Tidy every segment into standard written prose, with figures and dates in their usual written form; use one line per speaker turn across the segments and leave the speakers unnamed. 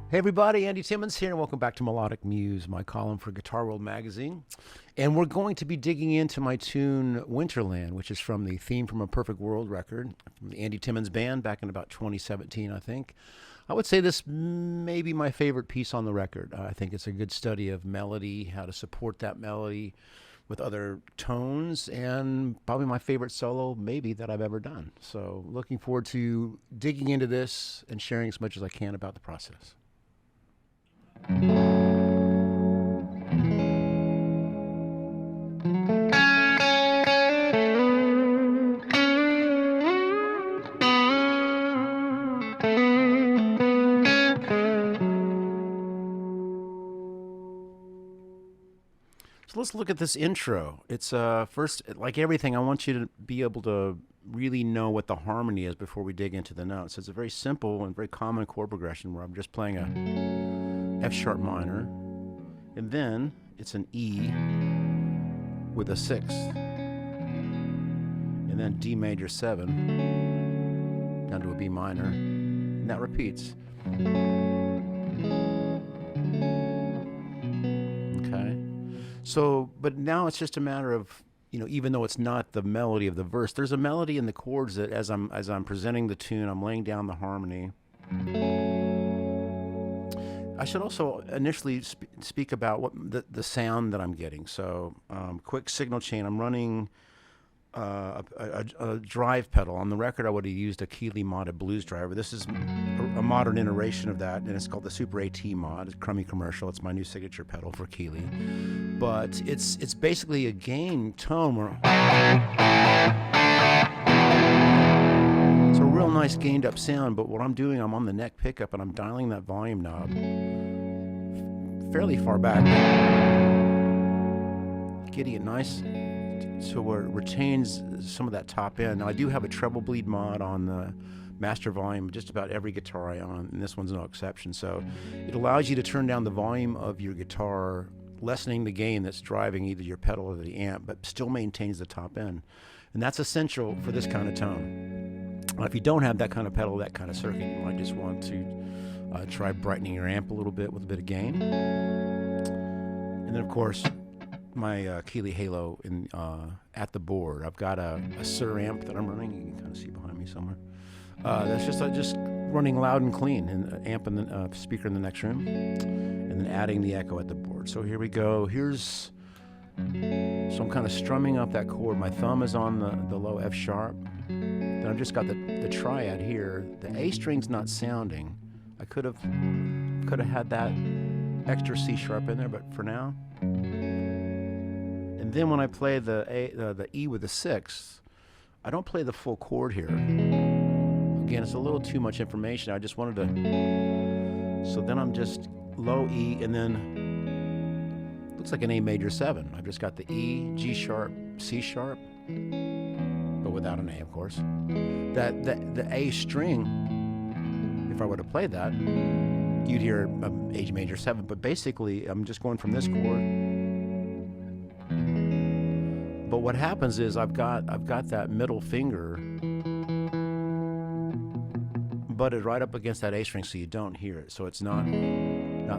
Hey everybody, Andy Timmons here, and welcome back to Melodic Muse, my column for Guitar World magazine. And we're going to be digging into my tune Winterland, which is from the Theme from a Perfect World record from the Andy Timmons Band back in about 2017, I think. I would say this may be my favorite piece on the record. I think it's a good study of melody, how to support that melody with other tones, and probably my favorite solo maybe that I've ever done. So looking forward to digging into this and sharing as much as I can about the process. So let's look at this intro. It's first, like everything, I want you to be able to really know what the harmony is before we dig into the notes. It's a very simple and very common chord progression where I'm just playing a F sharp minor, and then it's an E with a sixth, and then D major 7 down to a B minor, and that repeats. Okay. So, but now it's just a matter of, even though it's not the melody of the verse, there's a melody in the chords that as I'm presenting the tune, I'm laying down the harmony. I should also initially speak about what the sound that I'm getting. So, quick signal chain. I'm running a drive pedal. On the record, I would have used a Keeley modded blues driver. This is a modern iteration of that, and it's called the Super AT mod. It's a crummy commercial. It's my new signature pedal for Keeley. But it's basically a gain tone where it's a real nice gained up sound. But what I'm doing, I'm on the neck pickup and I'm dialing that volume knob fairly far back, getting it nice so where it retains some of that top end. Now I do have a treble bleed mod on the master volume, just about every guitar I own, and this one's no exception. So it allows you to turn down the volume of your guitar, lessening the gain that's driving either your pedal or the amp, but still maintains the top end. And that's essential for this kind of tone. If you don't have that kind of pedal, that kind of circuit, you might just want to try brightening your amp a little bit with a bit of gain. And then of course, my Keeley Halo at the board. I've got a Sir amp that I'm running. You can kind of see behind me somewhere. That's just running loud and clean, and an amp and the speaker in the next room, and then adding the echo at the board. So here we go. So I'm kind of strumming up that chord. My thumb is on the low F sharp. Then I've just got the triad here. The A string's not sounding. I could have had that extra C sharp in there, but for now. And then when I play the E with the sixth, I don't play the full chord here. Again, it's a little too much information. I just wanted to. So then I'm just low E, and then looks like an A major 7. I've just got the E, G sharp, C sharp, but without an A, of course. The A string, if I were to play that, you'd hear A major 7. But basically, I'm just going from this chord. But what happens is I've got that middle finger butted right up against that A string, so you don't hear it. So it's not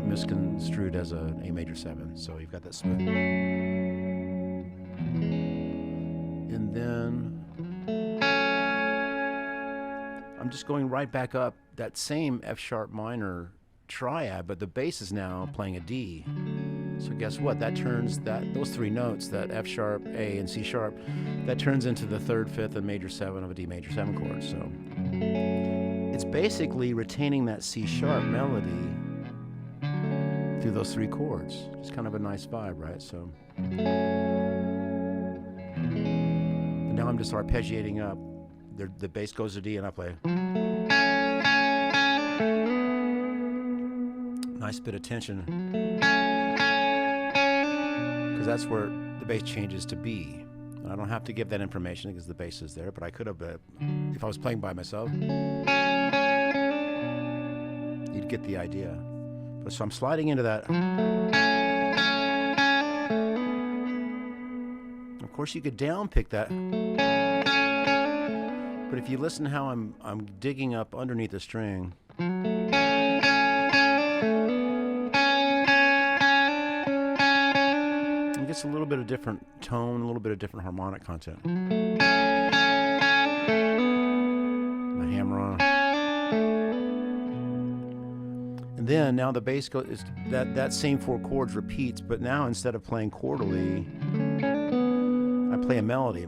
misconstrued as an A major 7. So you've got that smooth. And then I'm just going right back up that same F sharp minor triad, but the bass is now playing a D. So guess what? That turns those three notes, that F sharp, A, and C sharp, that turns into the third, fifth, and major 7 of a D major 7 chord. So it's basically retaining that C sharp melody through those three chords. It's kind of a nice vibe, right? So now I'm just arpeggiating up. The bass goes to D, and I play. Nice bit of tension, because that's where the bass changes to B. And I don't have to give that information because the bass is there, but I could have, if I was playing by myself, you'd get the idea. But so I'm sliding into that. Of course, you could down pick that. But if you listen how I'm digging up underneath the string, gets a little bit of different tone, a little bit of different harmonic content. The hammer on. And then now the bass is that same 4 chords repeats, but now instead of playing quarterly, I play a melody.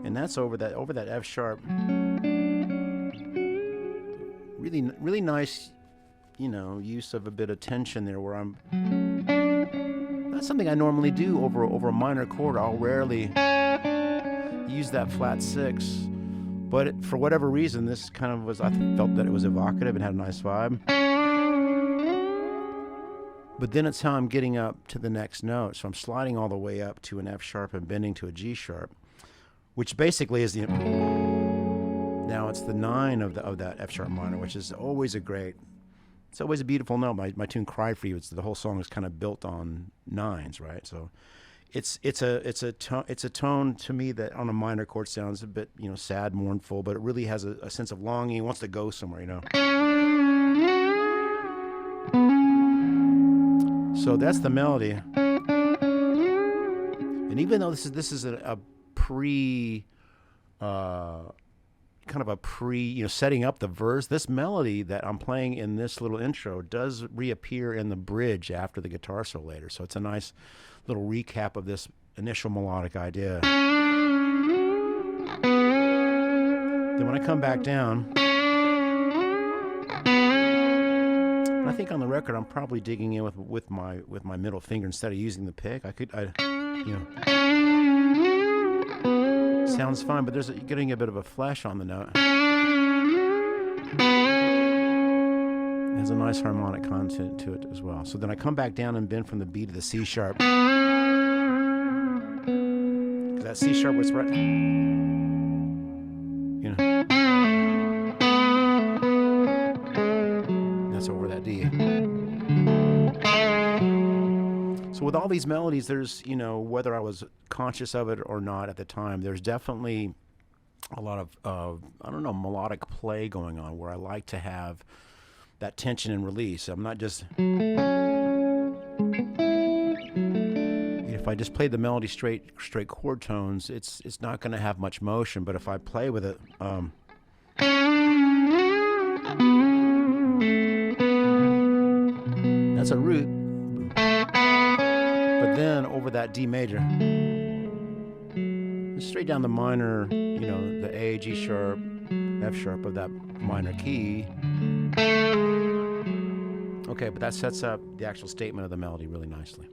And that's over that F sharp. Really nice, use of a bit of tension there, where I'm. That's something I normally do over a minor chord. I'll rarely use that flat 6, but for whatever reason, this kind of was. I felt that it was evocative and had a nice vibe. But then it's how I'm getting up to the next note. So I'm sliding all the way up to an F sharp and bending to a G sharp, which basically is the. Now it's the 9 of that F sharp minor, which is always it's always a beautiful note. My tune "Cry for You," the whole song is kind of built on 9s, right? So it's a tone to me that on a minor chord sounds a bit sad, mournful, but it really has a sense of longing. It wants to go somewhere, So that's the melody. And even though this is a pre. Kind of a setting up the verse, this melody that I'm playing in this little intro does reappear in the bridge after the guitar solo later. So it's a nice little recap of this initial melodic idea. Then when I come back down, and I think on the record I'm probably digging in with my middle finger instead of using the pick. Sounds fine, but you're getting a bit of a flash on the note. It has a nice harmonic content to it as well. So then I come back down and bend from the B to the C sharp. Because that C sharp was right. That's over that D. So with all these melodies, there's, whether I was conscious of it or not at the time, there's definitely a lot of, melodic play going on where I like to have that tension and release. I'm not just... If I just play the melody straight chord tones, it's not going to have much motion, but if I play with it... that's a root. But then over that D major, straight down the minor, the A, G sharp, F sharp of that minor key. Okay, but that sets up the actual statement of the melody really nicely.